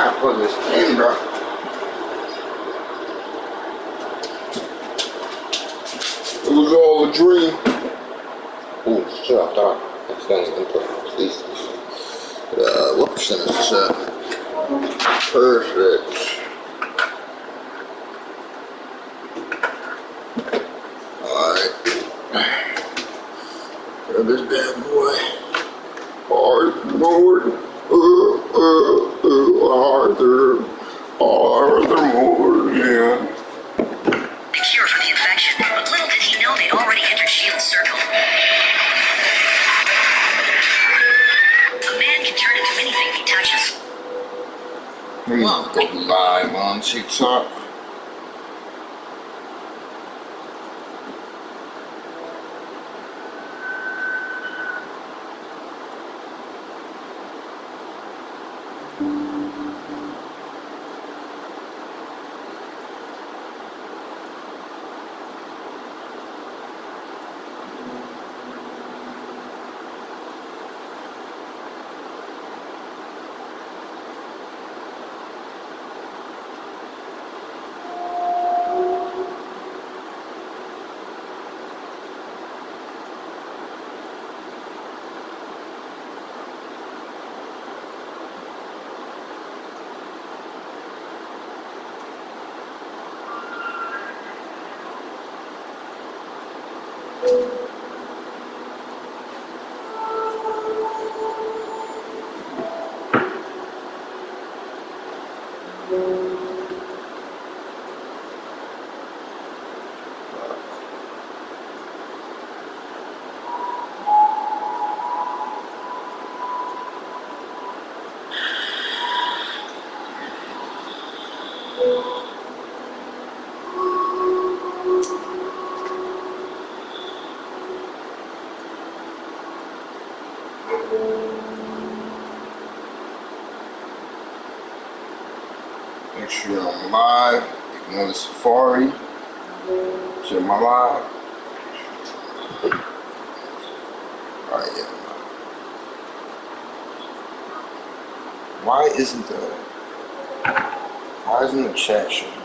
trying to plug this in, bro. It was all a dream. Ooh, shit, I thought I accidentally input these. What percentage is that? Perfect. Alright. Grab this bad boy. Hard mode. Arthur mode, yeah. The cure for the infection, but little did he know they'd already entered S.H.I.E.L.D.'s circle. A man can turn into anything he touches. We go live on TikTok. Make sure I'm live. Ignore the Safari. Check my live. Alright, yeah. Why isn't the chat showing?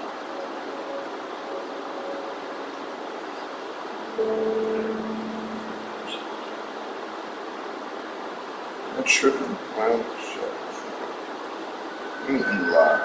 I'm tripping. Why don't you shut? Let me end live.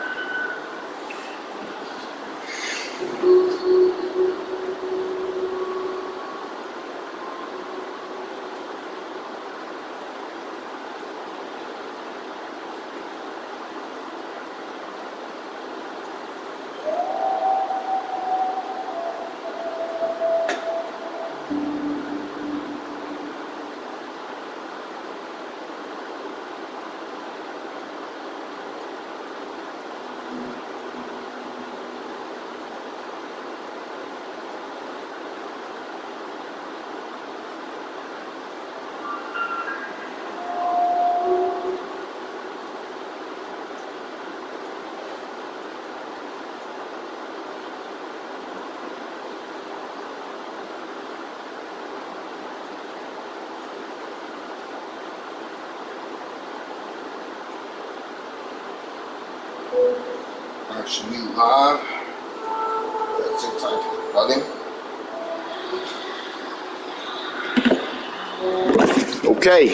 Actually live. TikTok bugging. Okay.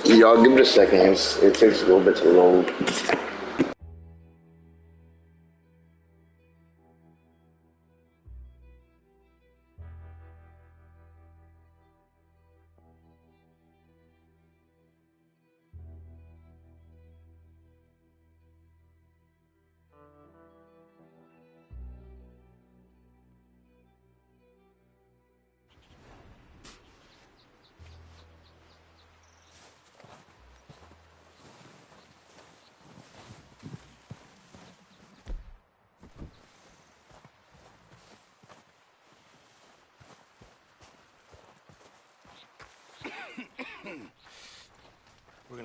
Y'all give it a second. It takes a little bit to load.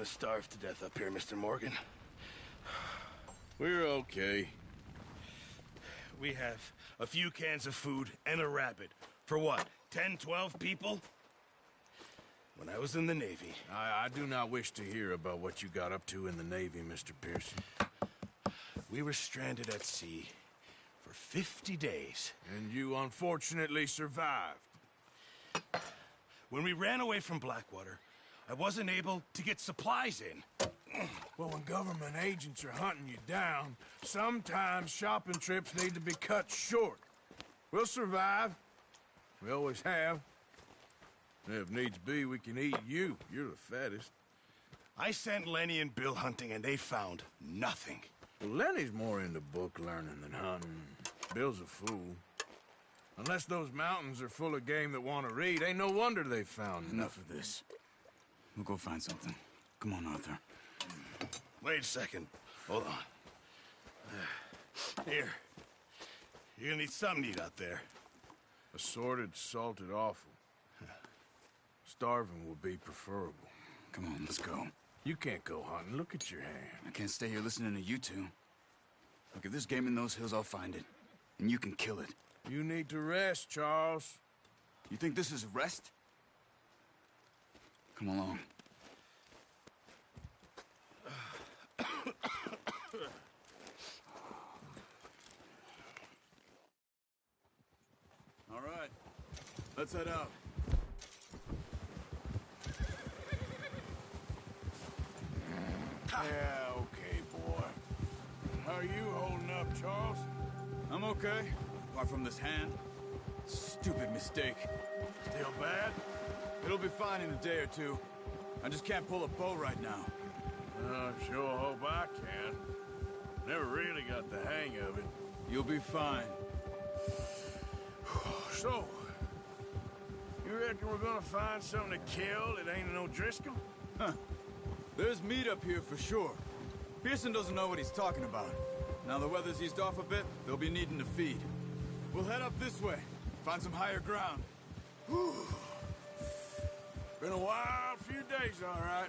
gonna starve to death up here, Mr. Morgan. We're okay. We have a few cans of food and a rabbit. For what, 10, 12 people? When I was in the Navy... I do not wish to hear about what you got up to in the Navy, Mr. Pearson. We were stranded at sea for 50 days. And you unfortunately survived. When we ran away from Blackwater, I wasn't able to get supplies in. Well, when government agents are hunting you down, sometimes shopping trips need to be cut short. We'll survive. We always have. If needs be, we can eat you. You're the fattest. I sent Lenny and Bill hunting, and they found nothing. Well, Lenny's more into book learning than hunting. Bill's a fool. Unless those mountains are full of game that want to read, ain't no wonder they found Enough of this. We'll go find something. Come on, Arthur. Wait a second. Hold on. Here. You're gonna need something to eat out there. Assorted, salted offal. Starving would be preferable. Come on, let's go. You can't go hunting. Look at your hand. I can't stay here listening to you two. Look, if there's game in those hills, I'll find it. And you can kill it. You need to rest, Charles. You think this is rest? Come along. All right. Let's head out. Yeah, okay, boy. How are you holding up, Charles? I'm okay. Apart from this hand. Stupid mistake. Still bad? It'll be fine in a day or two. I just can't pull a bow right now. I sure hope I can. Never really got the hang of it. You'll be fine. So, you reckon we're gonna find something to kill that ain't no Driscoll? Huh. There's meat up here for sure. Pearson doesn't know what he's talking about. Now the weather's eased off a bit, they'll be needing to feed. We'll head up this way, find some higher ground. Whew. Been a wild few days, all right.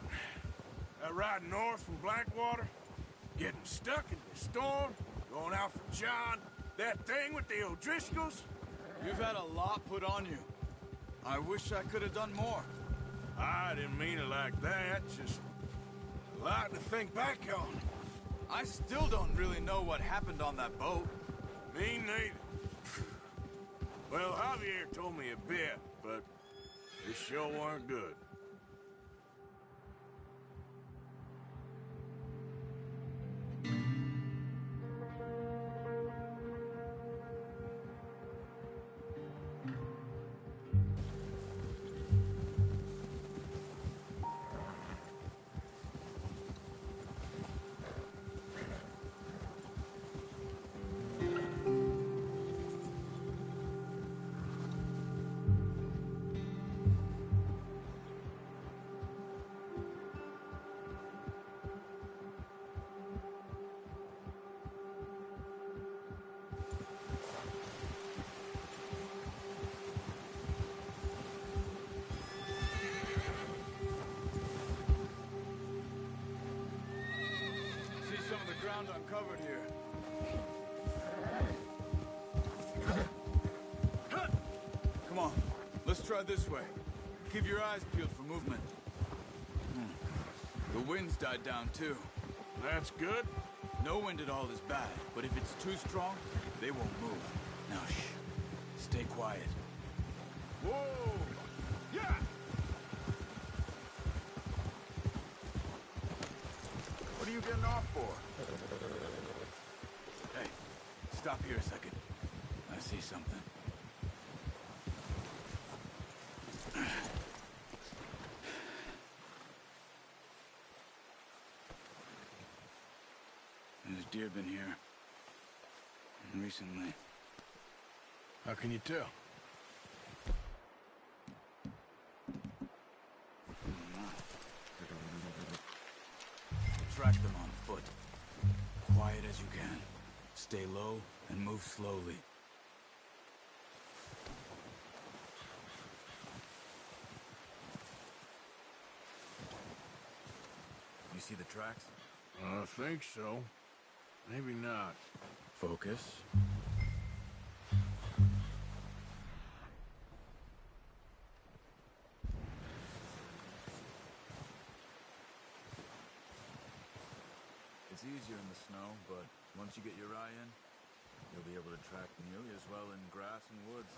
That ride north from Blackwater, getting stuck in the storm, going out for John, that thing with the O'Driscolls. You've had a lot put on you. I wish I could have done more. I didn't mean it like that, just a lot to think back on. I still don't really know what happened on that boat. Me neither. Well, Javier told me a bit, but it sure weren't good. See some of the ground uncovered here. Come on, let's try this way. Keep your eyes peeled for movement. The wind's died down too. That's good. No wind at all is bad, but if it's too strong, they won't move. Now shh, stay quiet. Whoa! Yeah! What are you getting off for? Hey, stop here a second. I see something. There's deer been here. Recently. How can you tell? Track them on foot. Quiet as you can. Stay low and move slowly. see the tracks? I think so. Maybe not. Focus. It's easier in the snow, but once you get your eye in, you'll be able to track nearly as well in grass and woods.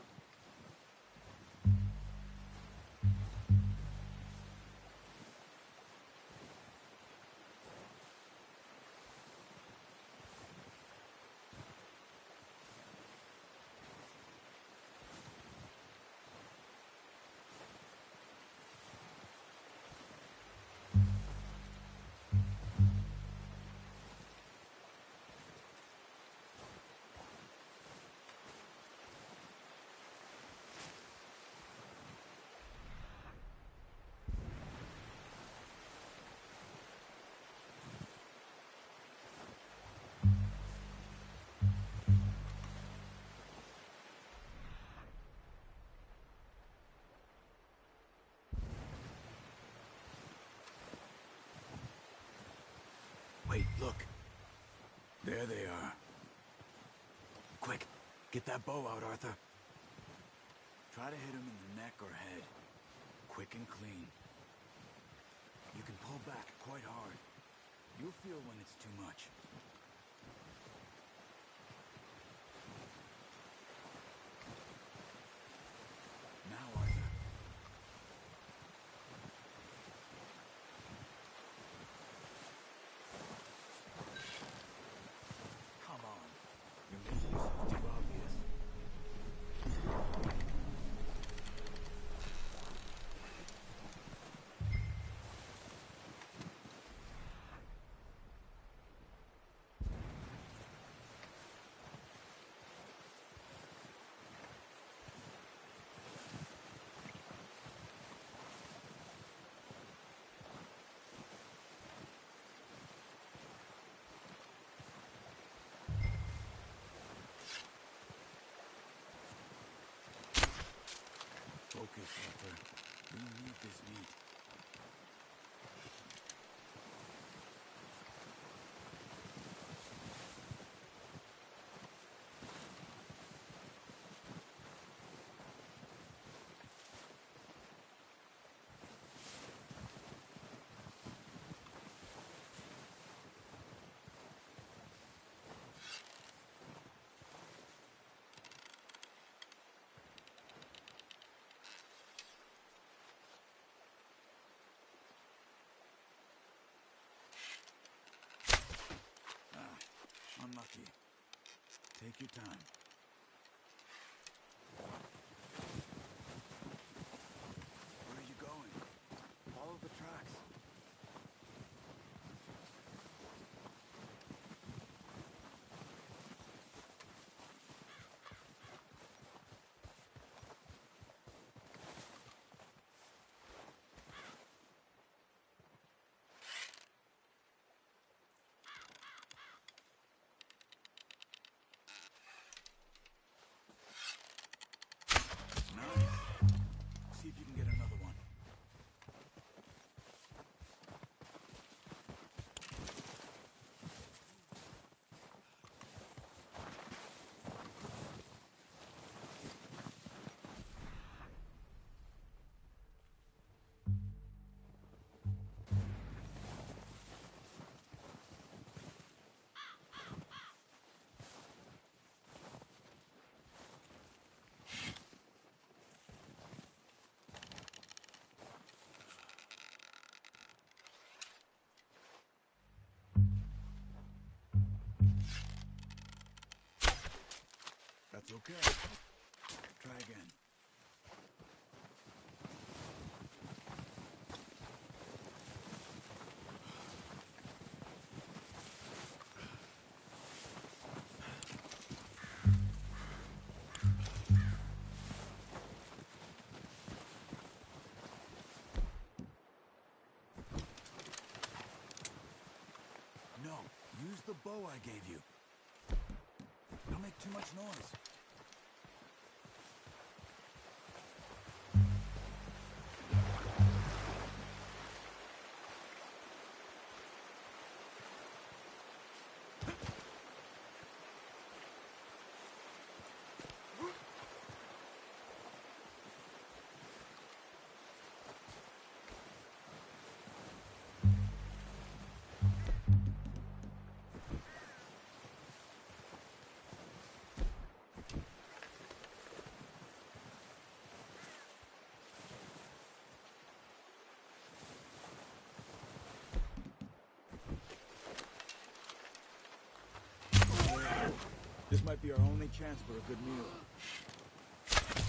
Wait, look. There they are. Quick, get that bow out, Arthur. Try to hit him in the neck or head. Quick and clean. You can pull back quite hard. You'll feel when it's too much. Now, Arthur. Come on. You're making yourself too obvious. Focus, Arthur. We need this meat. Unlucky. Take your time. Where are you going? Follow the tracks. Nice. See if you can get another one. That's okay. Try again. No, use the bow I gave you. Don't make too much noise. might be our only chance for a good meal.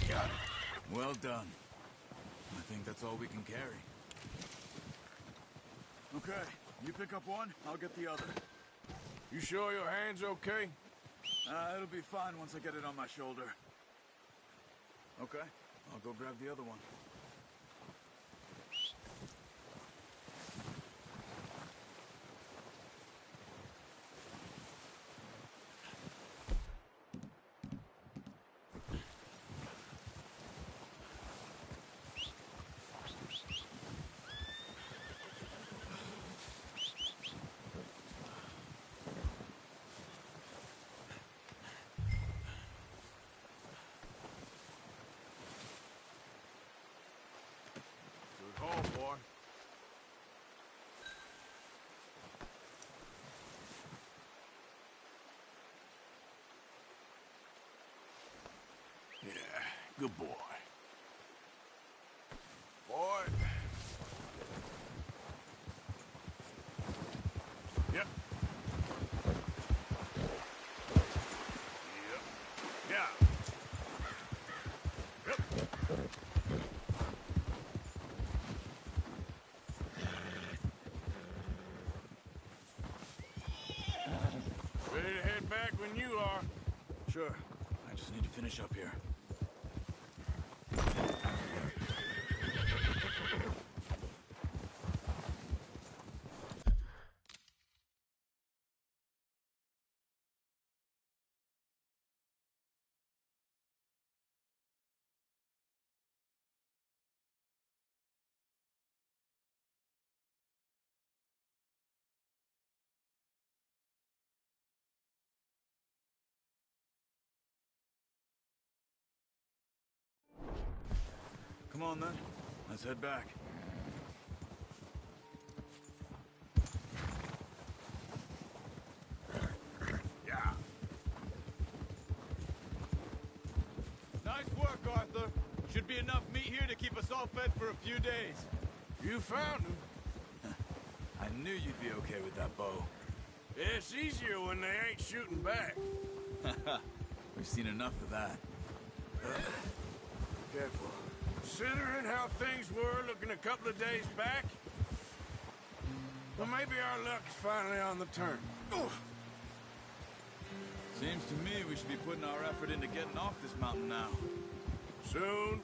Got it. Well done. I think that's all we can carry. Okay, you pick up one, I'll get the other. You sure your hand's okay? It'll be fine once I get it on my shoulder. Okay, I'll go grab the other one. Good haul, boy. Yeah, good boy. Boy. Yep. Yep. Yeah. Yep. Ready to head back when you are. Sure, I just need to finish up here. Come on then, let's head back. Yeah. Nice work, Arthur. Should be enough meat here to keep us all fed for a few days. You found him. I knew you'd be okay with that bow. It's easier when they ain't shooting back. We've seen enough of that. Careful. Considering how things were looking a couple of days back, well, maybe our luck's finally on the turn. Ugh. Seems to me we should be putting our effort into getting off this mountain now. Soon.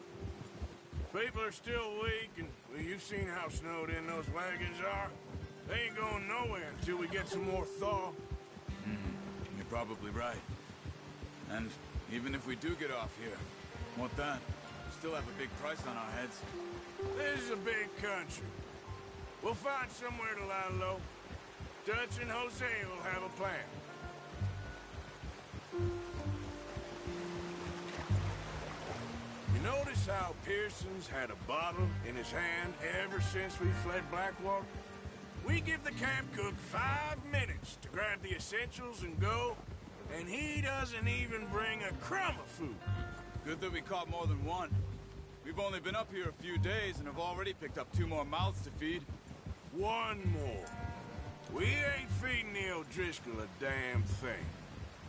People are still weak, and well, you've seen how snowed in those wagons are. They ain't going nowhere until we get some more thaw. You're probably right. And even if we do get off here, what then? We still have a big price on our heads. This is a big country. We'll find somewhere to lie low. Dutch and Jose will have a plan. You notice how Pearson's had a bottle in his hand ever since we fled Blackwater? We give the camp cook 5 minutes to grab the essentials and go, and he doesn't even bring a crumb of food. Good that we caught more than one. We've only been up here a few days and have already picked up 2 more mouths to feed. 1 more. We ain't feeding the O'Driscoll a damn thing.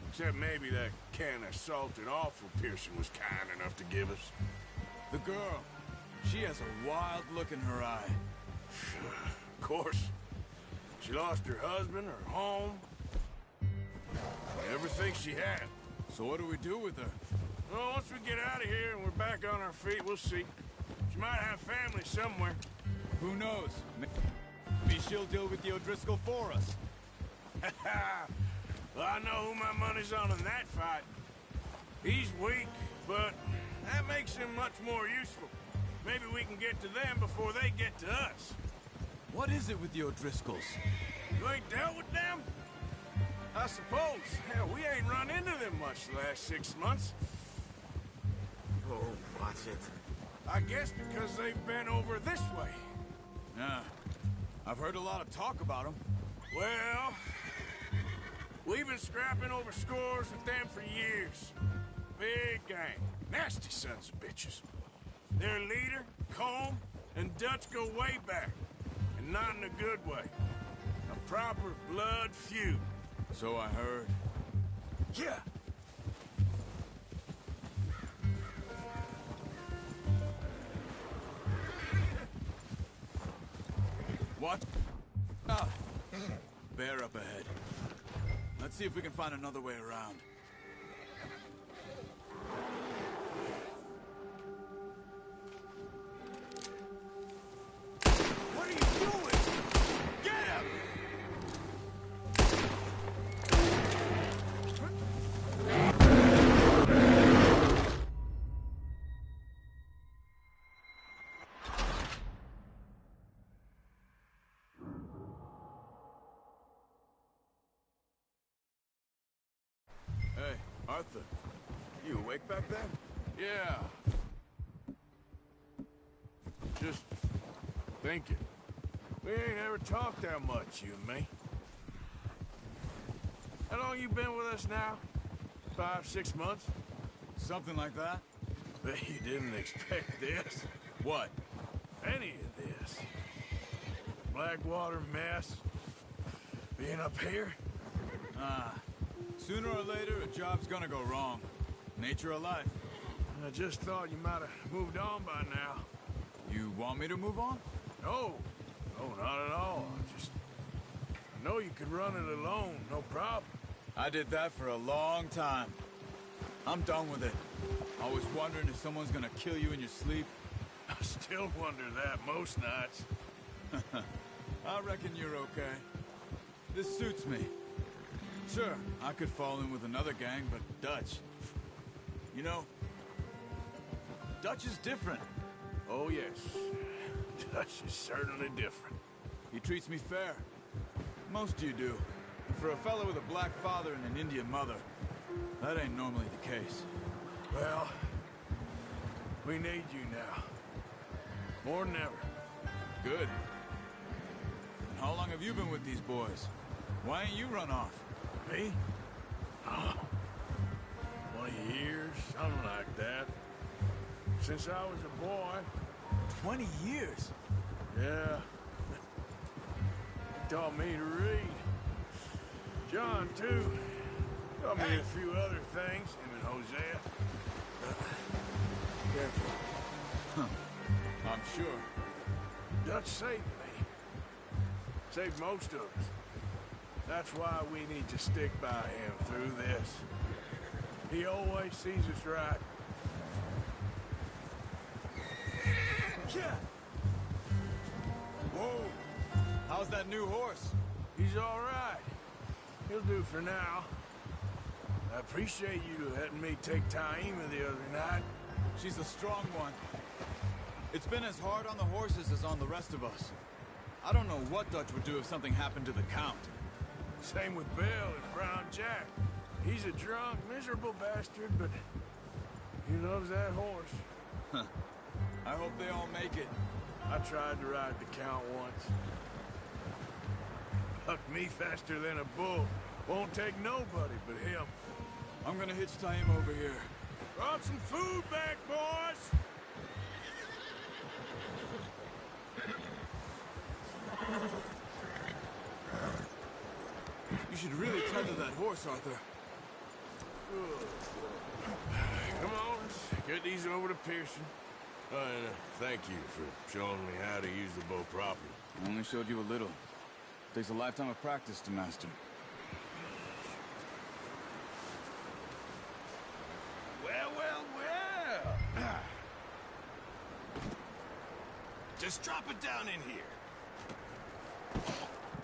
Except maybe that can of salted offal Pearson was kind enough to give us. The girl, she has a wild look in her eye. Of course. She lost her husband, her home, everything she had. So what do we do with her? Well, once we get out of here and we're back on our feet, we'll see. She might have family somewhere. Who knows? Maybe she'll deal with the O'Driscoll for us. Well, I know who my money's on in that fight. He's weak, but that makes him much more useful. Maybe we can get to them before they get to us. What is it with the O'Driscolls? You ain't dealt with them? I suppose. Hell, we ain't run into them much the last 6 months. Oh, watch it. I guess because they've been over this way. Yeah, I've heard a lot of talk about them. Well, we've been scrapping over scores with them for years. Big gang. Nasty sons of bitches. Their leader, Combe, and Dutch go way back. And not in a good way. A proper blood feud. So I heard. Yeah. Watch out. Bear up ahead. Let's see if we can find another way around. What are you doing? Get him! Hey, Arthur. You awake back there? Yeah. Just thinking. We ain't ever talked that much, you and me. How long you been with us now? 5, 6 months? Something like that? Bet you didn't expect this. What? Any of this. Blackwater mess. Being up here? Sooner or later, a job's gonna go wrong. Nature of life. I just thought you might have moved on by now. You want me to move on? No. No, not at all. I know you could run it alone, no problem. I did that for a long time. I'm done with it. Always wondering if someone's gonna kill you in your sleep. I still wonder that most nights. I reckon you're okay. This suits me. Sure, I could fall in with another gang, but Dutch... You know, Dutch is different. Oh, yes. Dutch is certainly different. He treats me fair. Most of you do. And for a fellow with a black father and an Indian mother, that ain't normally the case. Well, we need you now. More than ever. Good. And how long have you been with these boys? Why ain't you run off? Me? Oh, 20 years, something like that. Since I was a boy. 20 years? Yeah. He taught me to read. John, too. Taught me a few other things, him and Hosea. Careful. I'm sure. Dutch saved me. Saved most of us. That's why we need to stick by him through this. He always sees us right. Yeah. Whoa. How's that new horse? He's all right. He'll do for now. I appreciate you letting me take Taima the other night. She's a strong one. It's been as hard on the horses as on the rest of us. I don't know what Dutch would do if something happened to the Count. Same with Bill and Brown Jack. He's a drunk, miserable bastard, but he loves that horse. I hope they all make it. I tried to ride the Count once. Bucked me faster than a bull. Won't take nobody but him. I'm gonna hitch Taim over here. Brought some food back, boys! You should really tether that horse, Arthur. Come on, let's get these over to Pearson. And thank you for showing me how to use the bow properly. I only showed you a little. Takes a lifetime of practice to master. Well, well, well. Just drop it down in here.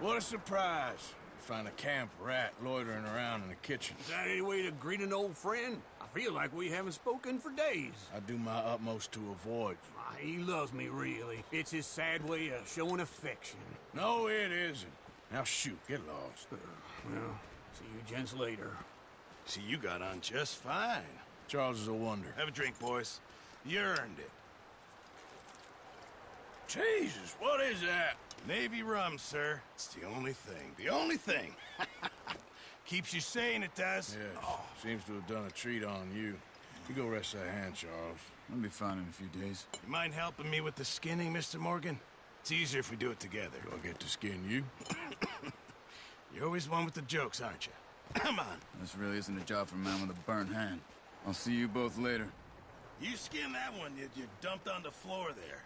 What a surprise. Find a camp rat loitering around in the kitchen. Is that any way to greet an old friend? I feel like we haven't spoken for days. I do my utmost to avoid you. He loves me, really. It's his sad way of showing affection. No, it isn't. Now shoot, get lost. Well, see you gents later. See, you got on just fine. Charles is a wonder. Have a drink, boys. You earned it. Jesus, what is that? Navy rum, sir. It's the only thing. The only thing. Keeps you sane, it does. Yes, seems to have done a treat on you. You go rest that hand, Charles. I'll be fine in a few days. You mind helping me with the skinning, Mr. Morgan? It's easier if we do it together. Do I get to skin you? You're always one with the jokes, aren't you? Come on. This really isn't a job for a man with a burnt hand. I'll see you both later. You skin that one you dumped on the floor there.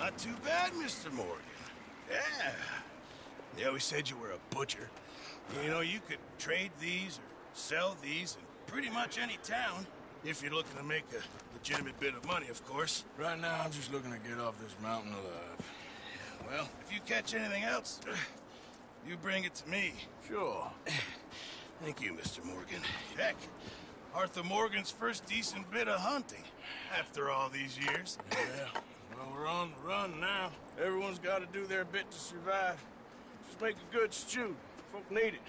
Not too bad, Mr. Morgan. Yeah. They always said you were a butcher. You know, you could trade these or sell these in pretty much any town, if you're looking to make a legitimate bit of money, of course. Right now, I'm just looking to get off this mountain alive. Well, if you catch anything else, you bring it to me. Sure. Thank you, Mr. Morgan. Heck, Arthur Morgan's first decent bit of hunting after all these years. Yeah. Well, we're on the run now. Everyone's got to do their bit to survive. Just make a good stew. Folk need it.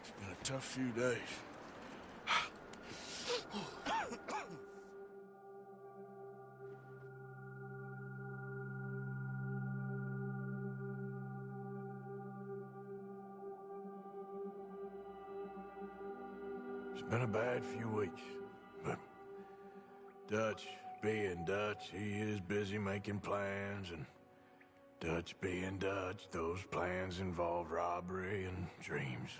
It's been a tough few days. It's been a bad few weeks, but Dutch being Dutch, he is busy making plans, and Dutch being Dutch, those plans involve robbery and dreams.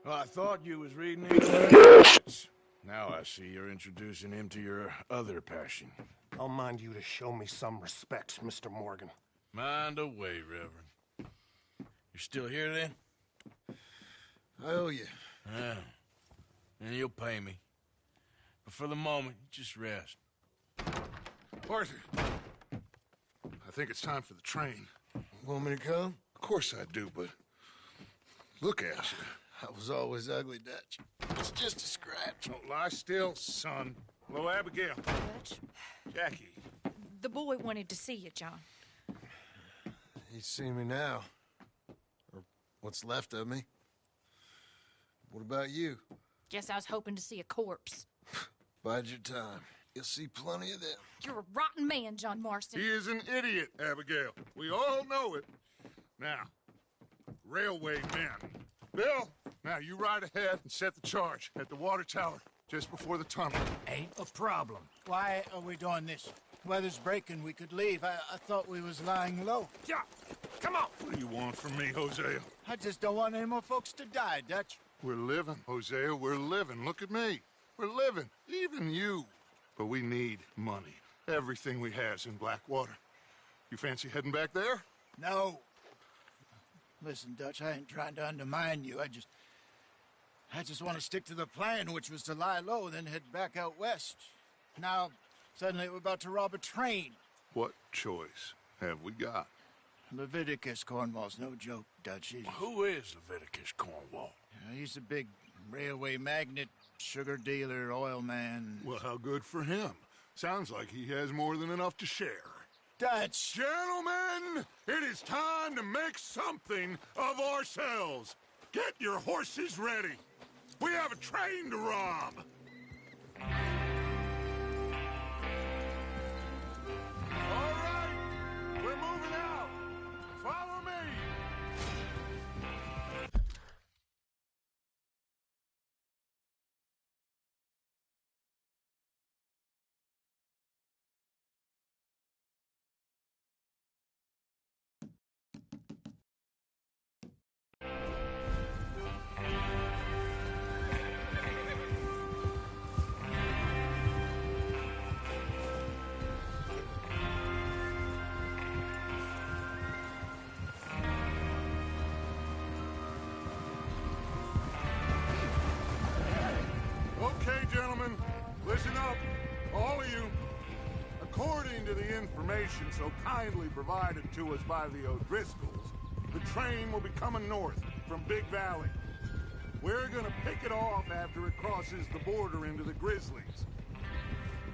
Well, I thought you was reading these. Now I see you're introducing him to your other passion. I'll mind you to show me some respect, Mr. Morgan. Mind away, Reverend. You still here, then? I owe you. Yeah. And you'll pay me. But for the moment, just rest. Arthur, I think it's time for the train. Want me to come? Of course I do, but look at you. I was always ugly, Dutch. It's just a scratch. Don't lie still, son. Hello, Abigail. Dutch, Jackie. the boy wanted to see you, John. He's seen me now. Or what's left of me. What about you? Guess I was hoping to see a corpse. Bide your time. You'll see plenty of them. You're a rotten man, John Marston. He is an idiot, Abigail. We all know it. Now, railway men. Bill, now you ride ahead and set the charge at the water tower just before the tunnel. Ain't a problem. Why are we doing this? Weather's breaking. We could leave. I thought we was lying low. Yeah, come on. What do you want from me, Hosea? I just don't want any more folks to die, Dutch. We're living, Hosea. We're living. Look at me. We're living. Even you. But we need money. Everything we has in Blackwater. You fancy heading back there? No. Listen, Dutch, I ain't trying to undermine you. I just want to stick to the plan, which was to lie low, then head back out west. Now, suddenly we're about to rob a train. What choice have we got? Leviticus Cornwall's no joke, Dutch. Who is Leviticus Cornwall? He's a big railway magnate, sugar dealer, oil man. Well, how good for him. Sounds like he has more than enough to share. Dutch! Gentlemen, it is time to make something of ourselves. Get your horses ready. We have a train to rob. All right, we're moving out. Follow me. Okay, gentlemen, listen up, all of you. According to the information so kindly provided to us by the O'Driscolls, the train will be coming north from Big Valley. We're gonna pick it off after it crosses the border into the Grizzlies.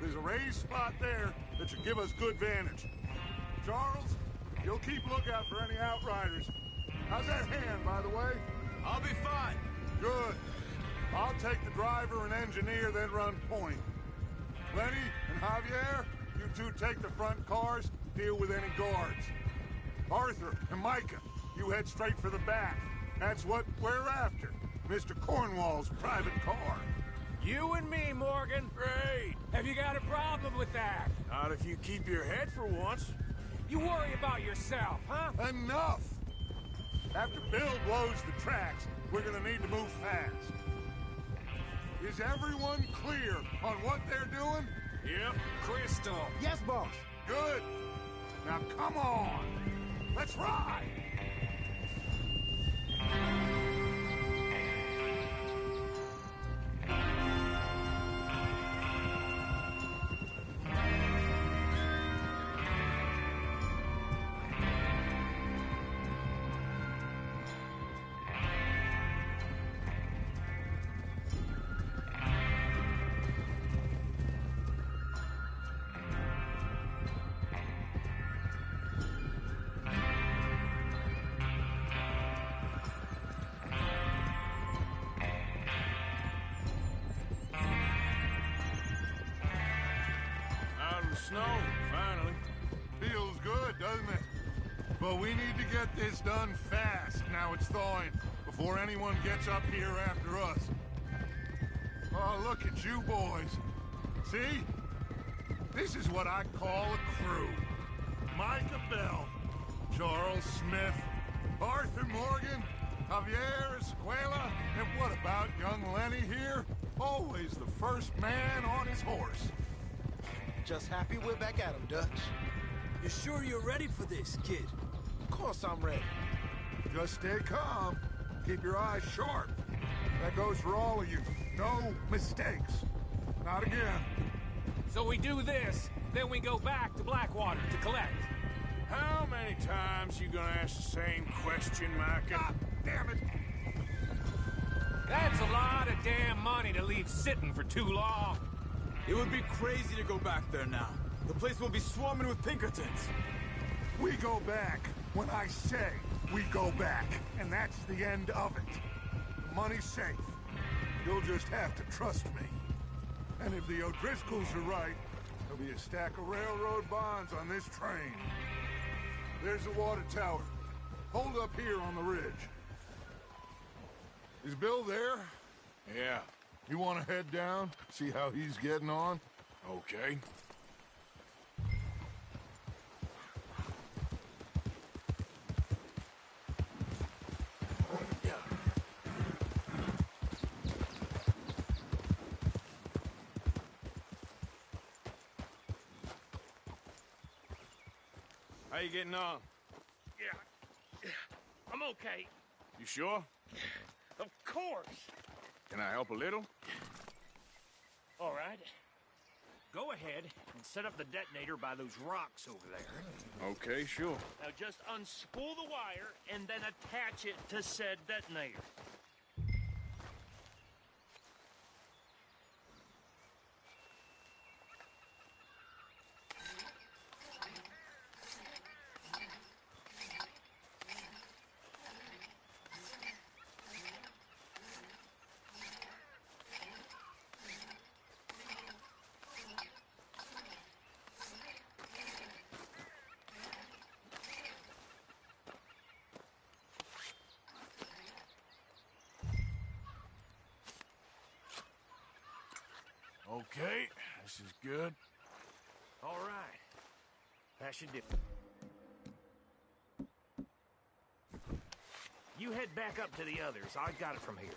There's a raised spot there that should give us good vantage. Charles, you'll keep lookout for any outriders. How's that hand, by the way? I'll be fine. Good. I'll take the driver and engineer, then run point. Lenny and Javier, you two take the front cars, deal with any guards. Arthur and Micah, you head straight for the back. That's what we're after. Mr. Cornwall's private car. You and me, Morgan. Great. Have you got a problem with that? Not if you keep your head for once. You worry about yourself, huh? Enough! After Bill blows the tracks, we're gonna need to move fast. Is everyone clear on what they're doing? Yep, crystal. Yes, boss. Good. Now come on. Let's ride. Out of the snow, finally. Feels good, doesn't it? But we need to get this done fast. Now it's thawing, before anyone gets up here after us. Oh, look at you boys. See? This is what I call a crew. Micah Bell, Charles Smith, Arthur Morgan, Javier Escuela, and what about young Lenny here? Always the first man on his horse. Just happy we're back at him, Dutch. You sure you're ready for this, kid? Of course I'm ready. Just stay calm. Keep your eyes sharp. That goes for all of you. No mistakes. Not again. So we do this, then we go back to Blackwater to collect. How many times you gonna ask the same question, Micah? God damn it! That's a lot of damn money to leave sitting for too long. It would be crazy to go back there now. The place will be swarming with Pinkertons. We go back when I say we go back, and that's the end of it. The money's safe. You'll just have to trust me. And if the O'Driscolls are right, there'll be a stack of railroad bonds on this train. There's the water tower. Hold up here on the ridge. Is Bill there? Yeah, You want to head down, see how he's getting on? okay. How you getting on? Yeah, I'm okay. You sure? Of course. Can I help a little? All right. Go ahead and set up the detonator by those rocks over there. Okay, sure. Now just unspool the wire and then attach it to said detonator. Okay, this is good. All right. That should do. You head back up to the others. I got it from here.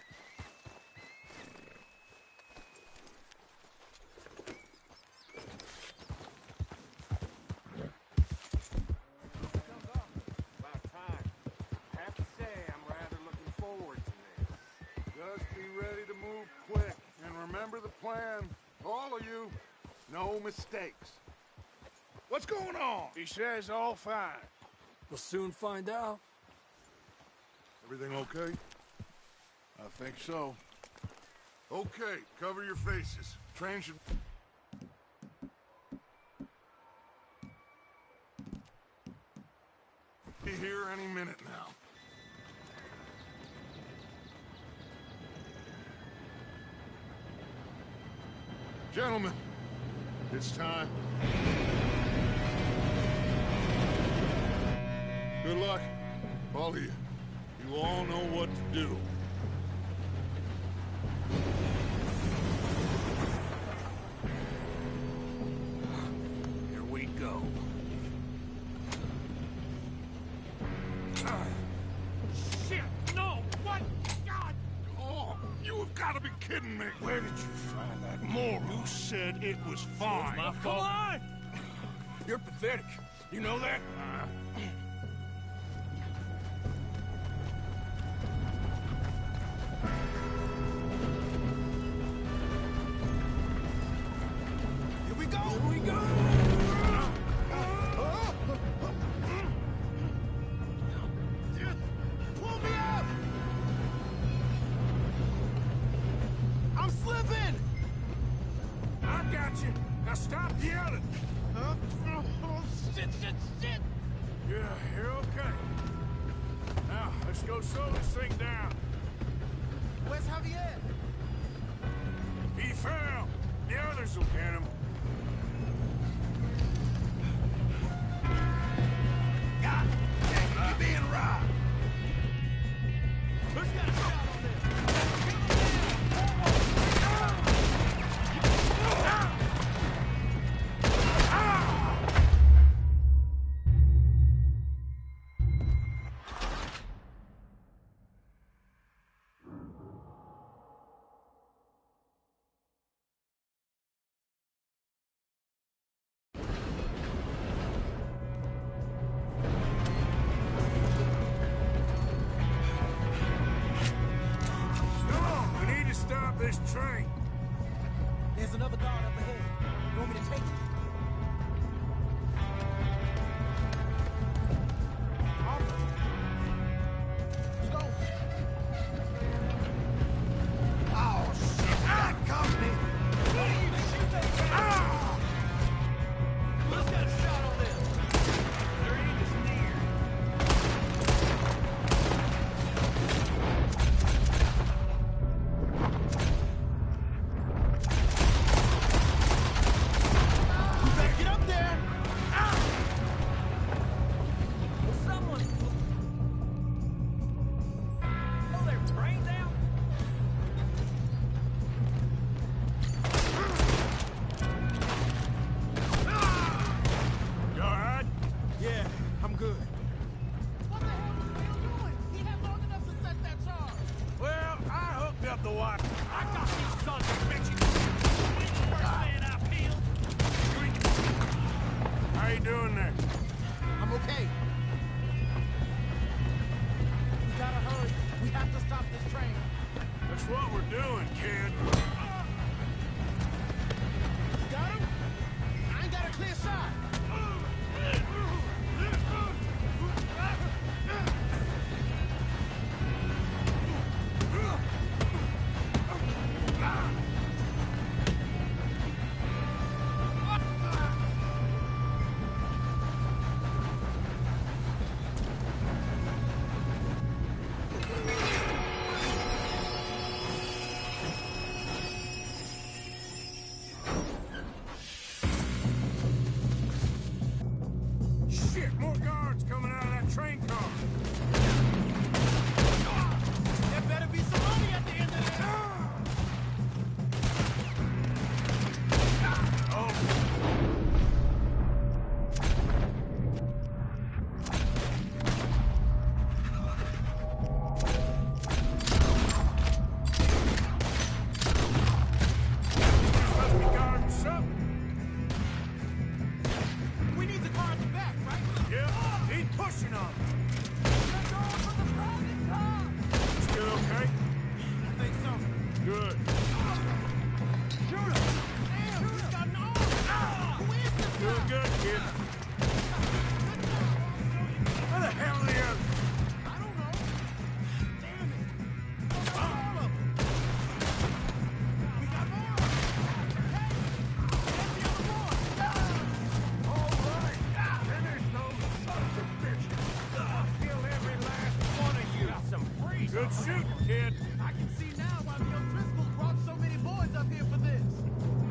About time. I have to say, I'm rather looking forward to this. Just be ready to move quick. And remember the plan. All of you, no mistakes. What's going on? He says all fine. We'll soon find out. Everything okay? I think so. Okay, cover your faces. Train should... be here any minute now. Gentlemen, it's time. Good luck, all of you. You all know what to do. Here we go. Shit! No! What? God! Oh, you have got to be kidding me? Where did you find that moron? You said it was fine. My fault. Come on! You're pathetic. You know that? Here we go! Here we go! Pull me up! I'm slipping! I got you. Now stop yelling. Shit! Yeah, you're okay. Now, let's go slow this thing down. Where's Javier? He fell. The others will get him. God dang it, you're being robbed. Who's got a shot on this? Stop this train! There's another guard up ahead. You want me to take it? Let's go. Oh, shit! That company! Who's got a shot on this? Their aim is near. Get up there! Will someone... Oh, their brains out? You alright? Yeah, I'm good. What the hell was Bill doing? He had long enough to set that charge. Well, I hooked up the watch. I got these sons of bitches. First man I peeled. How you doing there? I'm okay. We gotta hurry. We have to stop this train. That's what we're doing, kid. You got him? I ain't got a clear shot. Shit, more guards coming out of that train car. There better be some money at the end of this. Must be guarding something. We need the car at the back, right? Yeah, he's pushing on me. Still okay? I think so. Good. Shoot him! Damn, he's got an arm! Who is this Doing guy? good, kid. Where the hell are the others? I don't know. Damn it. Don't know all of them. We got more. Hey, there's the other one. All right. Finish those sons of bitches. I'll kill every last one of you. Got some freeze. Good shooting, kid. I can see now why the O'Driscolls brought so many boys up here for this.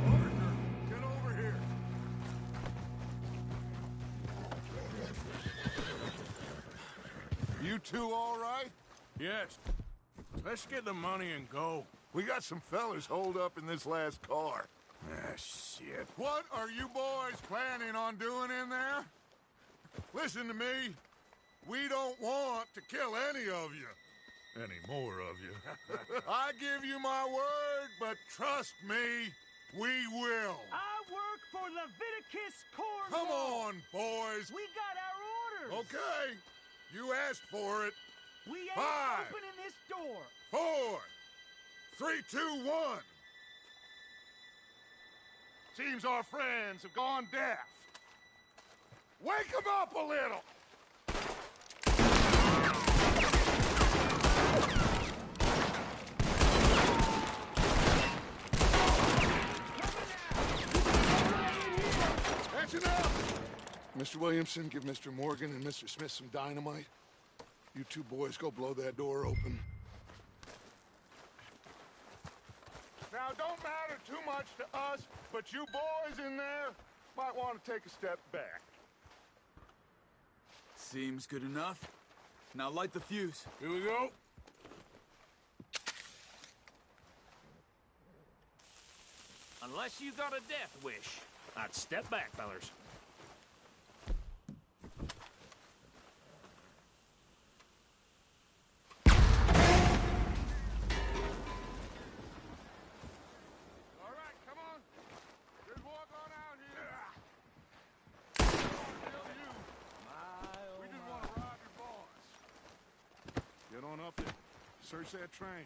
Arthur, get over here. You two all right? Yes. Let's get the money and go. We got some fellas holed up in this last car. Ah, shit. What are you boys planning on doing in there? Listen to me. We don't want to kill any of you. any more of you. I give you my word, but trust me, we will. I work for Leviticus Corps. Come on, boys. We got our orders. Okay, you asked for it. We ain't 5, opening this door. 4, 3, 2, 1. Seems our friends have gone deaf. Wake them up a little. That's enough! Mr. Williamson, give Mr. Morgan and Mr. Smith some dynamite. You two boys go blow that door open. Now, it don't matter too much to us, but you boys in there might want to take a step back. Seems good enough. Now light the fuse. Here we go. Unless you got a death wish, I'd step back, fellers. All right, come on. There's walk on out here. We just want to rob your boss. Get on up there. Search that train.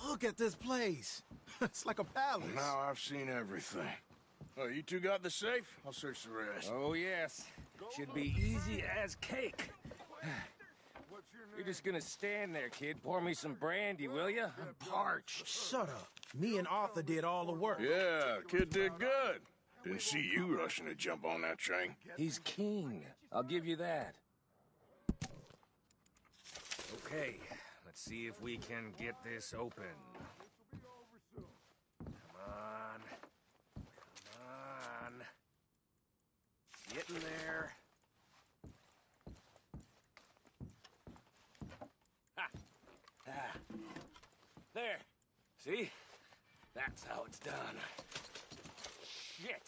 Look at this place. It's like a palace. Now I've seen everything. Oh, you two got the safe? I'll search the rest. Oh, yes. Should be easy as cake. You're just gonna stand there, kid. Pour me some brandy, will you? I'm parched. Shut up. Me and Arthur did all the work. Yeah, kid did good. Didn't see you rushing to jump on that train. He's king. I'll give you that. Okay, let's see if we can get this open. Come on. Come on. Get in there. Ha! Ah. There. See? That's how it's done. Shit.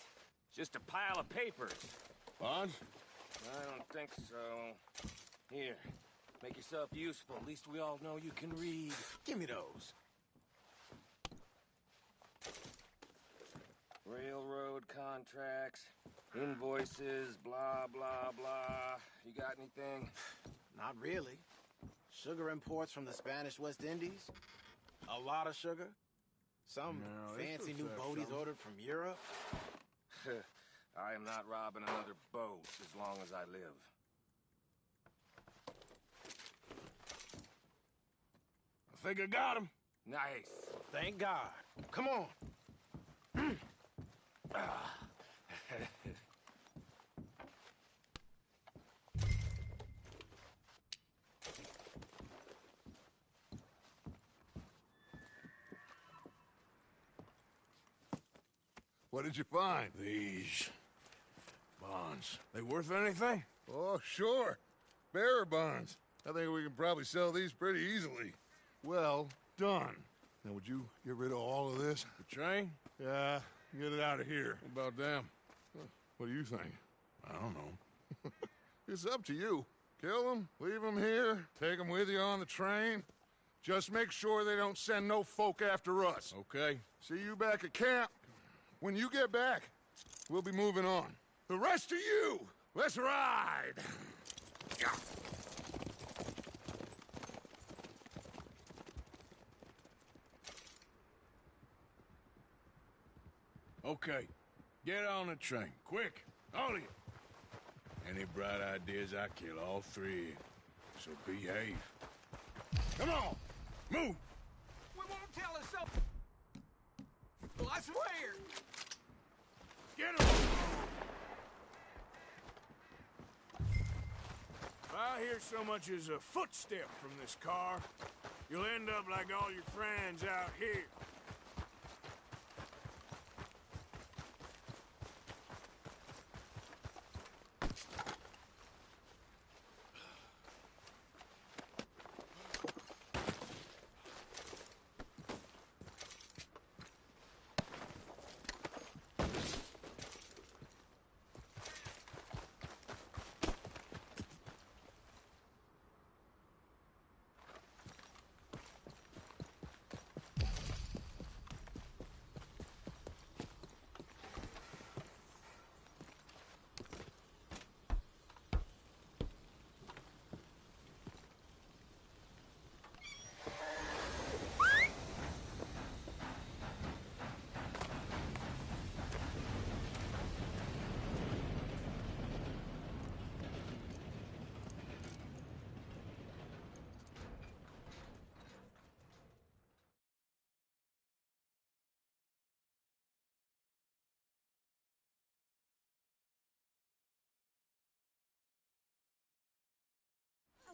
Just a pile of papers. Bonds? I don't think so. Here. Make yourself useful. At least we all know you can read. Give me those. Railroad contracts, invoices, blah, blah, blah. You got anything? Not really. Sugar imports from the Spanish West Indies. A lot of sugar. Some fancy new boat he's ordered from Europe. I am not robbing another boat as long as I live. I think I got him. Nice. Thank God. Come on. What did you find? These bonds. They worth anything? Oh, sure. Bearer bonds. I think we can probably sell these pretty easily. Well done. Now, would you get rid of all of this? The train? Yeah, get it out of here. What about them? What do you think? I don't know. It's up to you. Kill them, leave them here, take them with you on the train. Just make sure they don't send no folk after us. Okay. See you back at camp. When you get back, we'll be moving on. The rest of you, let's ride! Okay. Get on the train. Quick. All of you. Any bright ideas, I kill all three. So behave. Come on! Move! We won't tell us so. Well, I swear. Get him! If I hear so much as a footstep from this car, you'll end up like all your friends out here.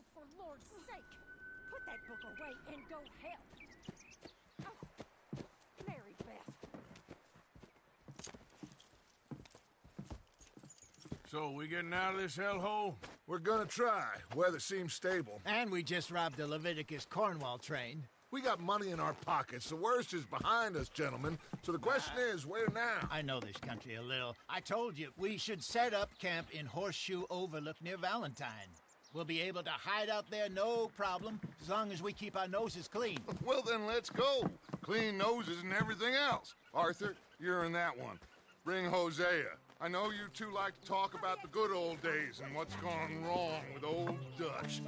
Oh, for Lord's sake! Put that book away and go help! Oh, Mary Beth. So, we getting out of this hellhole? We're gonna try. Weather seems stable. And we just robbed the Leviticus Cornwall train. We got money in our pockets. The worst is behind us, gentlemen. So the question is, where now? I know this country a little. I told you, we should set up camp in Horseshoe Overlook near Valentine. We'll be able to hide out there, no problem, as long as we keep our noses clean. Well, then let's go. Clean noses and everything else. Arthur, you're in that one. Bring Hosea. I know you two like to talk about the good old days and what's gone wrong with old Dutch.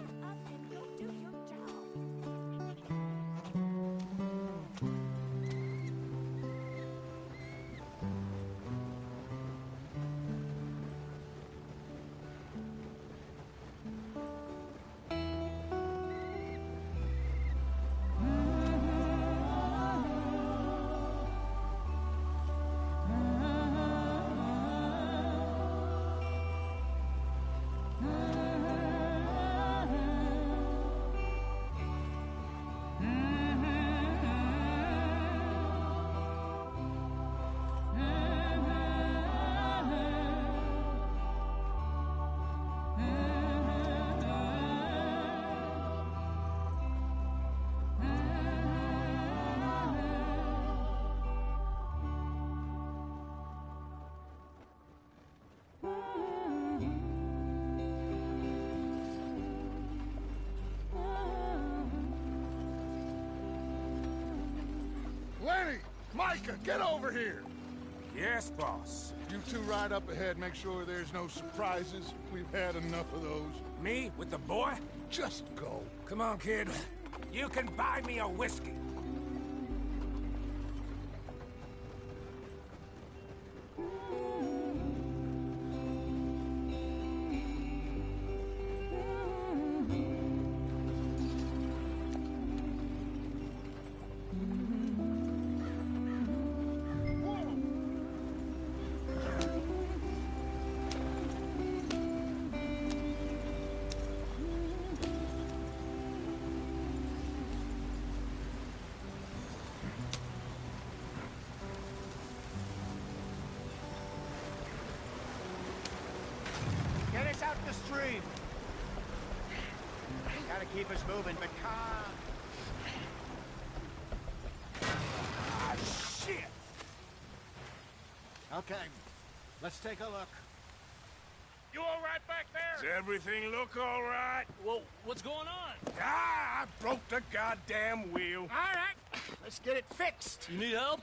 Lenny! Micah, get over here! Yes, boss. You two ride up ahead, make sure there's no surprises. We've had enough of those. Me? With the boy? Just go. Come on, kid. You can buy me a whiskey. stream. Gotta keep us moving, but calm. Ah, shit! Okay, let's take a look. You all right back there? Does everything look all right? Well, what's going on? Ah, I broke the goddamn wheel. All right, let's get it fixed. You need help?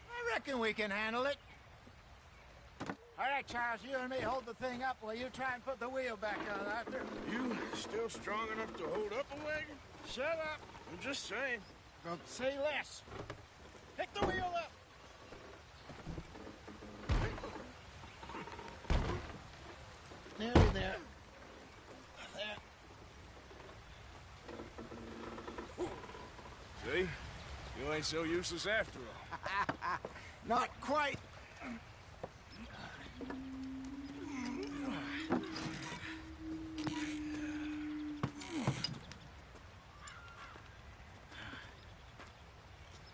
I reckon we can handle it. All right, Charles, you and me hold the thing up while you try and put the wheel back on, Arthur. You still strong enough to hold up a wagon? Shut up. I'm just saying. Don't say less. Pick the wheel up. Nearly there. See? You ain't so useless after all. Not quite.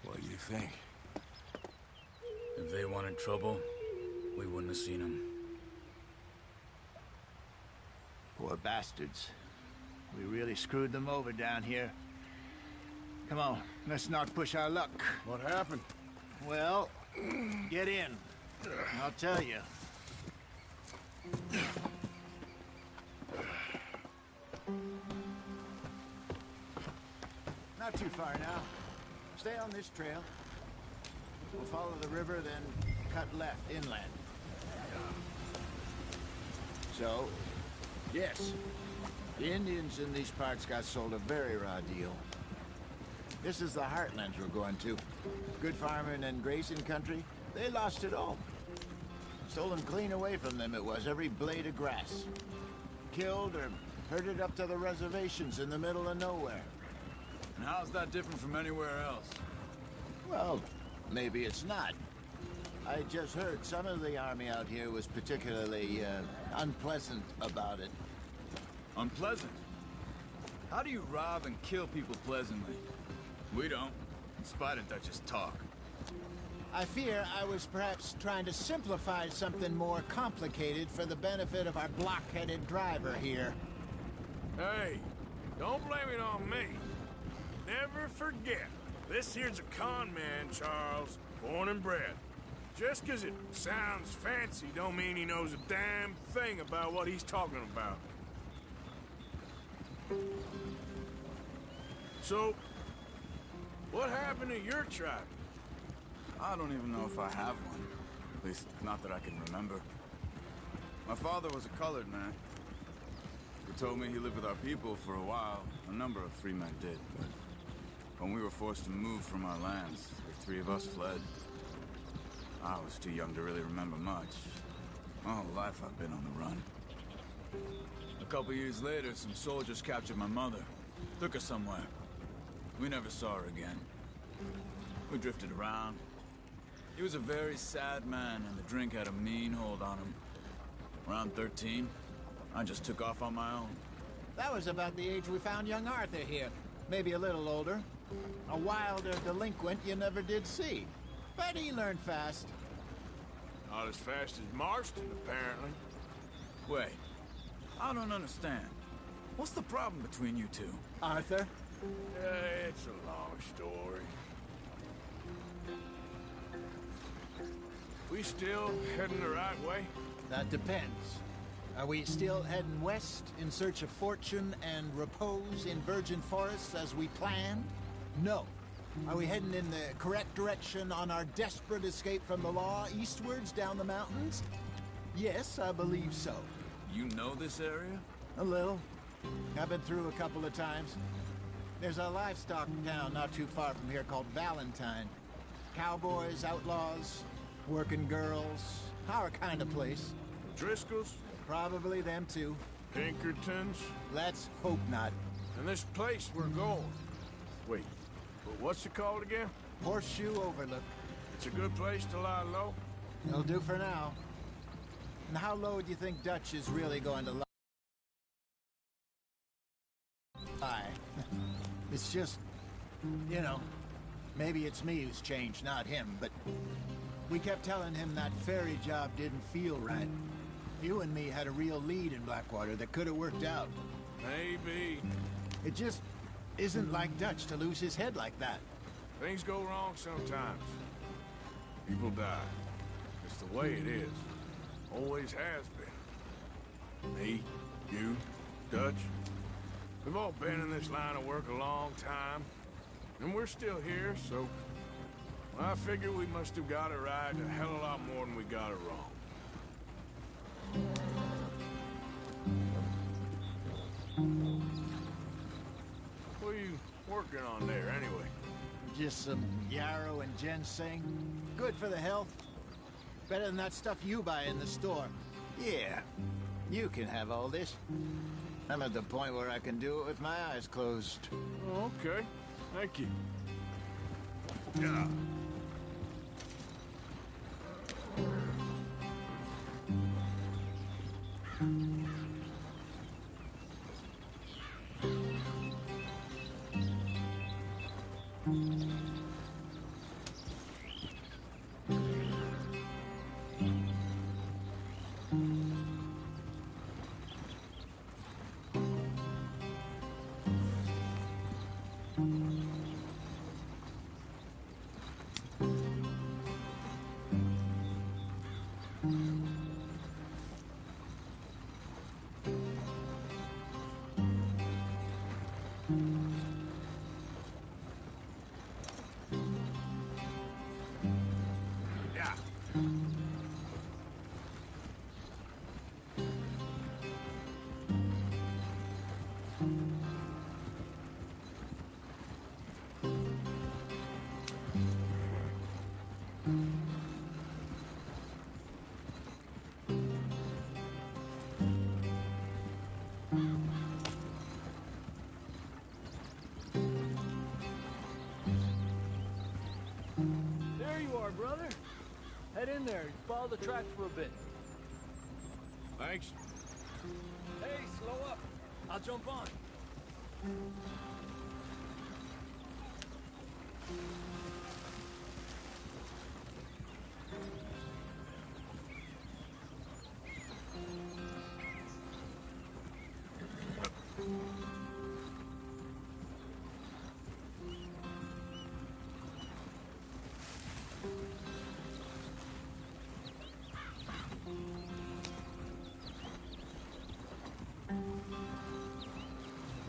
What do you think? If they wanted trouble, we wouldn't have seen them. Poor bastards. We really screwed them over down here. Come on, let's not push our luck. What happened? Well, get in. I'll tell you. Not too far now. Stay on this trail. We'll follow the river, then cut left inland. So, yes, the Indians in these parts got sold a very raw deal. This is the heartlands we're going to. Good farming and grazing country, they lost it all. Stolen clean away from them it was, every blade of grass. Killed or herded up to the reservations in the middle of nowhere. And how's that different from anywhere else? Well, maybe it's not. I just heard some of the army out here was particularly unpleasant about it. Unpleasant? How do you rob and kill people pleasantly? We don't, in spite of Dutch's talk. I fear I was perhaps trying to simplify something more complicated for the benefit of our block-headed driver here. Hey, don't blame it on me. Never forget, this here's a con man, Charles, born and bred. Just 'cause it sounds fancy don't mean he knows a damn thing about what he's talking about. So, what happened to your tribe? I don't even know if I have one. At least, not that I can remember. My father was a colored man. He told me he lived with our people for a while. A number of free men did, but when we were forced to move from our lands, the three of us fled. I was too young to really remember much. My whole life I've been on the run. A couple years later, some soldiers captured my mother. Took her somewhere. We never saw her again. We drifted around. He was a very sad man, and the drink had a mean hold on him. Around 13, I just took off on my own. That was about the age we found young Arthur here. Maybe a little older. A wilder delinquent you never did see. But he learned fast. Not as fast as Marston, apparently. Wait, I don't understand. What's the problem between you two? Arthur? It's a long story. We still heading the right way? That depends. Are we still heading west in search of fortune and repose in virgin forests as we planned? No. Are we heading in the correct direction on our desperate escape from the law eastwards down the mountains? Yes, I believe so. You know this area? A little. I've been through a couple of times. There's a livestock town not too far from here called Valentine. Cowboys, outlaws, working girls, our kind of place. Driscolls? Probably them too. Pinkertons? Let's hope not. And this place we're going. Wait, but what's it called again? Horseshoe Overlook. It's a good place to lie low? It'll do for now. And how low do you think Dutch is really going to lie? It's just, you know, maybe it's me who's changed, not him, but we kept telling him that ferry job didn't feel right. You and me had a real lead in Blackwater that could have worked out. Maybe. It just isn't like Dutch to lose his head like that. Things go wrong sometimes. People die. It's the way it is. Always has been. Me, you, Dutch. We've all been in this line of work a long time. And we're still here, so... I figure we must have got it right a hell of a lot more than we got it wrong. What are you working on there, anyway? Just some yarrow and ginseng. Good for the health. Better than that stuff you buy in the store. Yeah, you can have all this. I'm at the point where I can do it with my eyes closed. Okay, thank you. Yeah. There you are, brother. Head in there. Follow the track for a bit. Thanks. Hey, slow up. I'll jump on.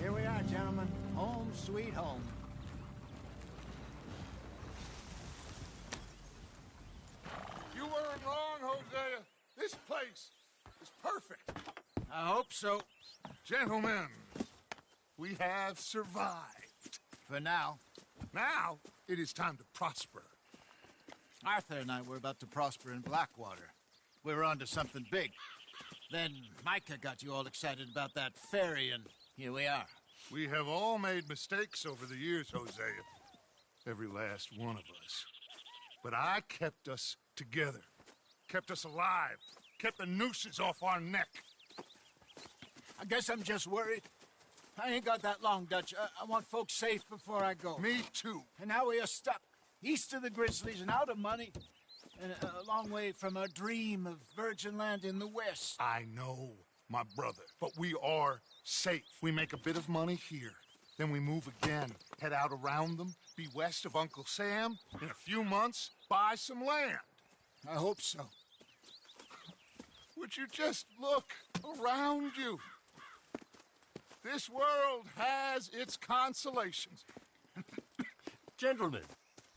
Here we are, gentlemen. Home sweet home. You weren't wrong, Hosea. This place is perfect. I hope so. Gentlemen, we have survived. For now. Now, it is time to prosper. Arthur and I were about to prosper in Blackwater. We were onto something big. Then Micah got you all excited about that ferry, and here we are. We have all made mistakes over the years, Hosea. Every last one of us. But I kept us together. Kept us alive. Kept the nooses off our neck. I guess I'm just worried. I ain't got that long, Dutch. I want folks safe before I go. Me too. And now we are stuck. East of the Grizzlies and out of money. And a long way from our dream of virgin land in the west. I know, my brother. But we are safe. We make a bit of money here. Then we move again. Head out around them. Be west of Uncle Sam. In a few months, buy some land. I hope so. Would you just look around you? This world has its consolations. Gentlemen,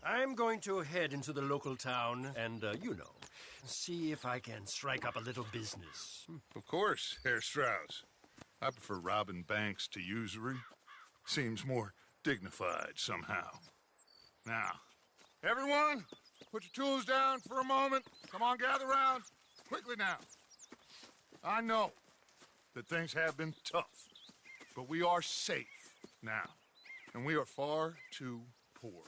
I'm going to head into the local town and, see if I can strike up a little business. Of course, Herr Strauss. I prefer robbing banks to usury. Seems more dignified somehow. Now, everyone, put your tools down for a moment. Come on, gather round. Quickly now. I know that things have been tough, but we are safe now, and we are far too poor.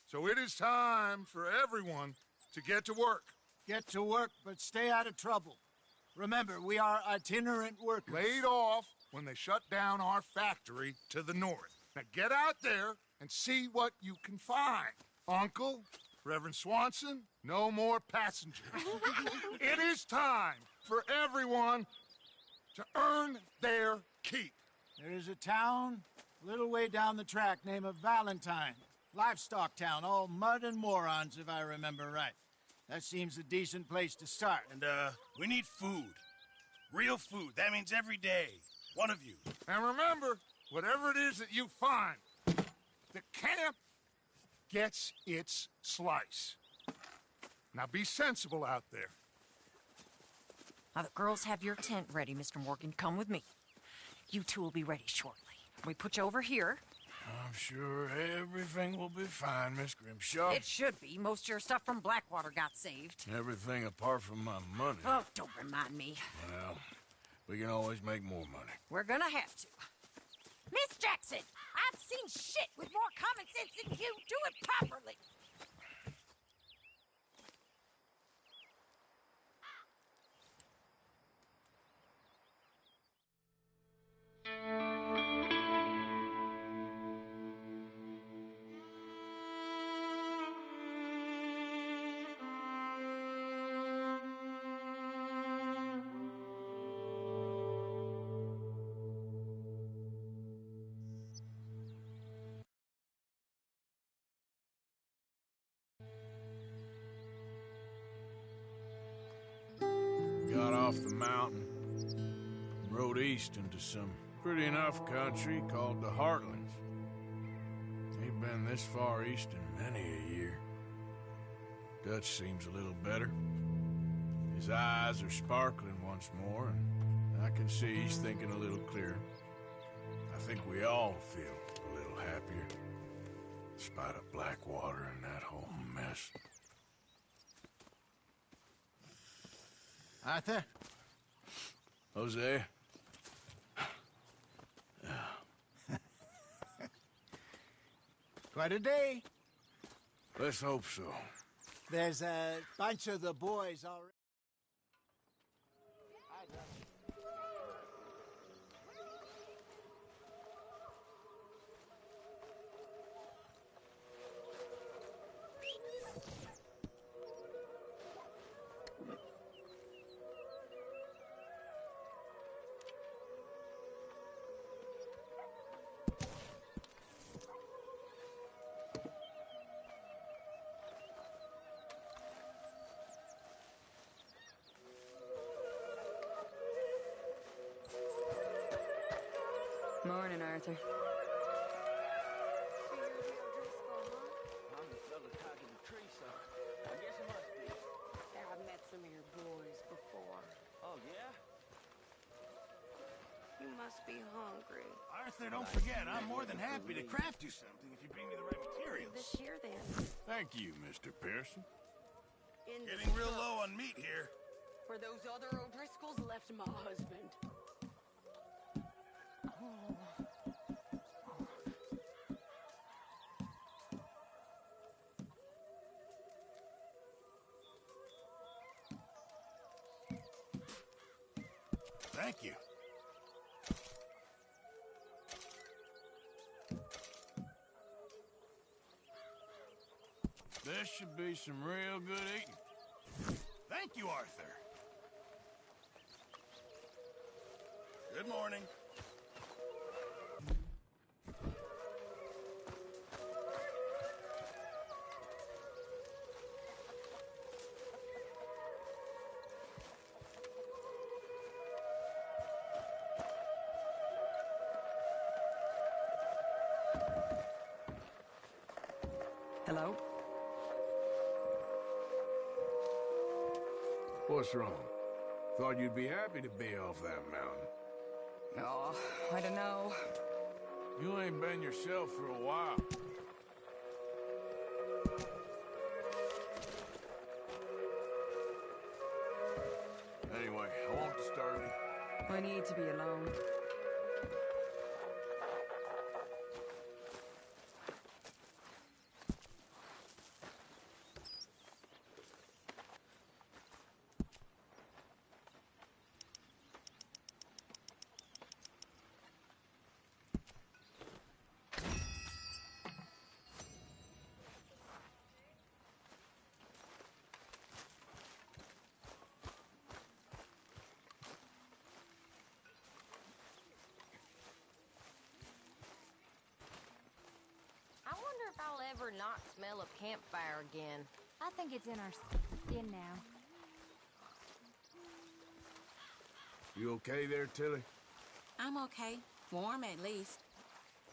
So it is time for everyone to get to work. Get to work, but stay out of trouble. Remember, we are itinerant workers. Laid off when they shut down our factory to the north. Now get out there and see what you can find. Uncle, Reverend Swanson, no more passengers. It is time for everyone to earn their keep. There is a town a little way down the track named Valentine. Livestock town, all mud and morons, if I remember right. That seems a decent place to start. And, we need food. Real food. That means every day. One of you. And remember, whatever it is that you find, the camp gets its slice. Now be sensible out there. Now, the girls have your tent ready, Mr. Morgan. Come with me. You two will be ready shortly. We put you over here. I'm sure everything will be fine, Miss Grimshaw. It should be. Most of your stuff from Blackwater got saved. Everything apart from my money. Oh, don't remind me. Well, we can always make more money. We're gonna have to. Miss Jackson, I've seen shit with more common sense than you. Do it properly. Got off the mountain, rode east into some pretty enough country called the Heartlands. Ain't been this far east in many a year. Dutch seems a little better. His eyes are sparkling once more, and I can see he's thinking a little clearer. I think we all feel a little happier, in spite of Blackwater and that whole mess. Arthur? Jose? Quite a day. Let's hope so. There's a bunch of the boys already. Morning, Arthur. I'm the fella tied to the tree, so I guess it must be. I've met some of your boys before. Oh, yeah? You must be hungry. Arthur, don't forget, I'm more than happy to craft you something if you bring me the right materials. This year, then. Thank you, Mr. Pearson. Getting real low on meat here. Where those other O'Driscolls left my husband. Thank you. This should be some real good eating. Thank you, Arthur. Good morning. Hello? What's wrong? Thought you'd be happy to be off that mountain. Oh, I don't know. You ain't been yourself for a while. Anyway, I won't disturb you. I need to be alone. like I'll ever not smell a campfire again. I think it's in our skin now. You okay there, Tilly? I'm okay. Warm, at least.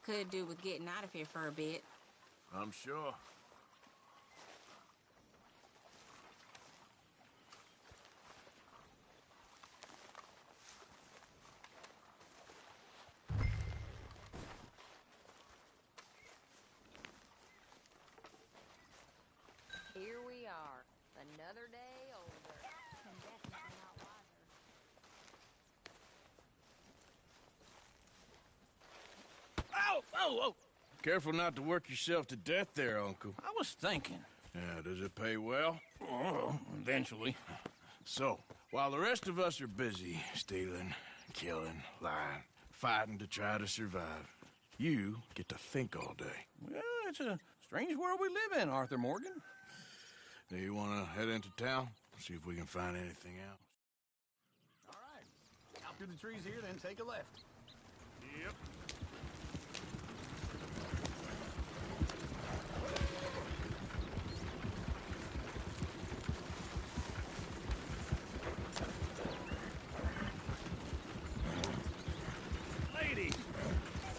Could do with getting out of here for a bit. I'm sure. Here we are, another day older. And definitely not wiser. Ow! Oh, oh! Careful not to work yourself to death there, Uncle. I was thinking. Yeah, does it pay well? Oh, eventually. So, while the rest of us are busy stealing, killing, lying, fighting to try to survive, you get to think all day. Well, it's a strange world we live in, Arthur Morgan. Do you want to head into town? See if we can find anything else. All right. Out through the trees here, then take a left. Yep. Ladies,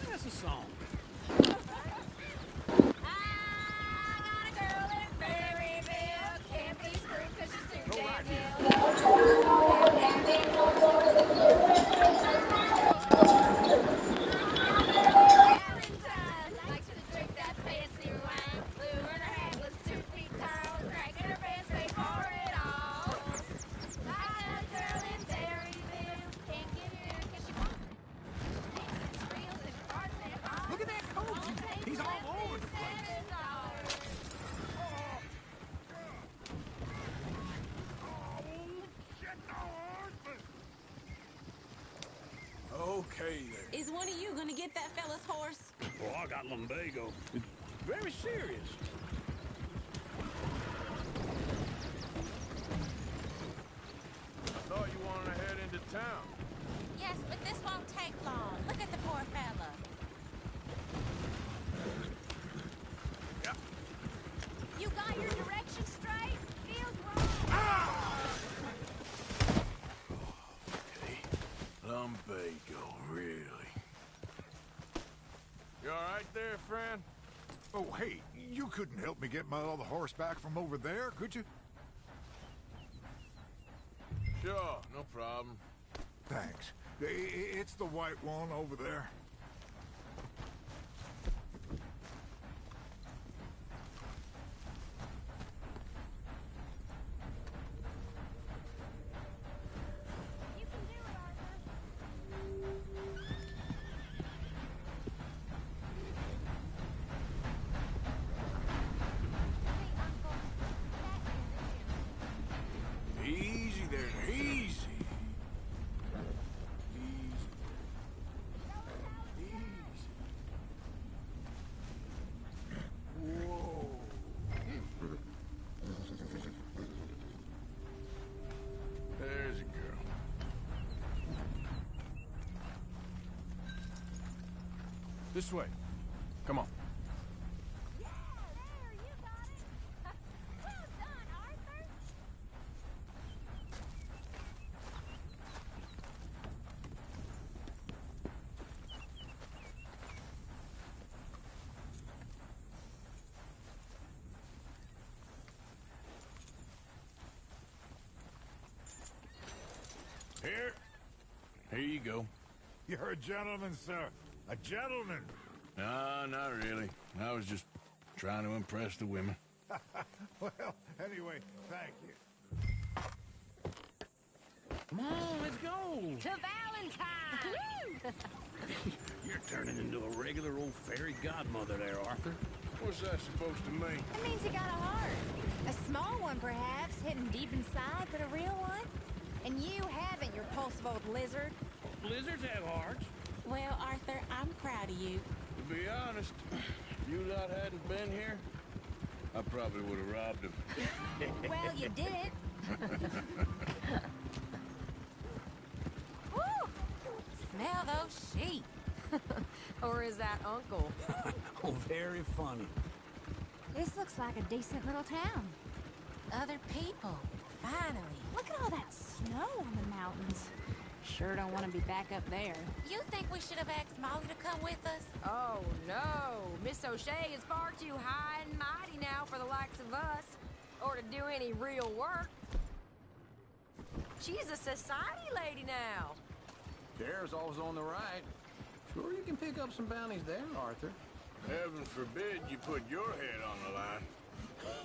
that's a song. Look at that coach. He's all over the place. Okay there. Is one of you gonna get that fella's horse? Oh, I got lumbago. It's very serious. I thought you wanted to head into town. Yes, but this won't take long. Look at the poor fella. Yep. You got your direction straight? Feels wrong. Okay. Lumbago, really. You all right there, friend? Oh, hey, you couldn't help me get my other horse back from over there, could you? Sure, no problem. Thanks. It's the white one over there. You can do it, Arthur. Hey, Uncle, that is it. Easy there, easy. Whoa. There's a girl. This way. Come on. Yeah, there, you got it. Well done, Arthur. Here you go. You're a gentleman, sir. A gentleman. No, not really. I was just trying to impress the women. Well, anyway, thank you. Come on, let's go. To Valentine! You're turning into a regular old fairy godmother there, Arthur. What's that supposed to mean? It means you got a heart. A small one, perhaps, hidden deep inside, but a real one. And you haven't, you repulsive old lizard. Blizzards have hearts. Well, Arthur, I'm proud of you. To be honest, if you lot hadn't been here, I probably would have robbed him. Well, you did it. Woo! Smell those sheep. Or is that Uncle? Oh, very funny. This looks like a decent little town. Other people, finally. Look at all that snow on the mountains. Sure don't want to be back up there. You think we should have asked Molly to come with us? Oh, no. Miss O'Shea is far too high and mighty now for the likes of us, or to do any real work. She's a society lady now. Sheriff's always on the right. Sure you can pick up some bounties there, Arthur. Heaven forbid you put your head on the line.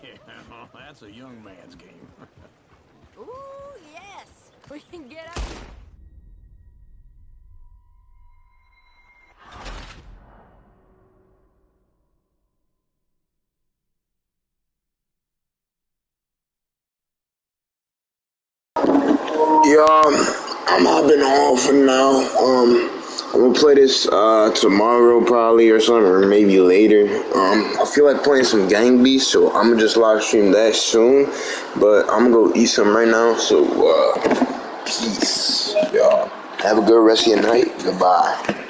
Yeah, well, that's a young man's game. Ooh, yes. We can get up. Yeah, I'm hopping off for now. I'm gonna play this tomorrow probably or something, or maybe later. I feel like playing some Gang Beasts, so I'm gonna just live stream that soon. But I'm gonna go eat some right now. So peace, y'all. Have a good rest of your night. Goodbye.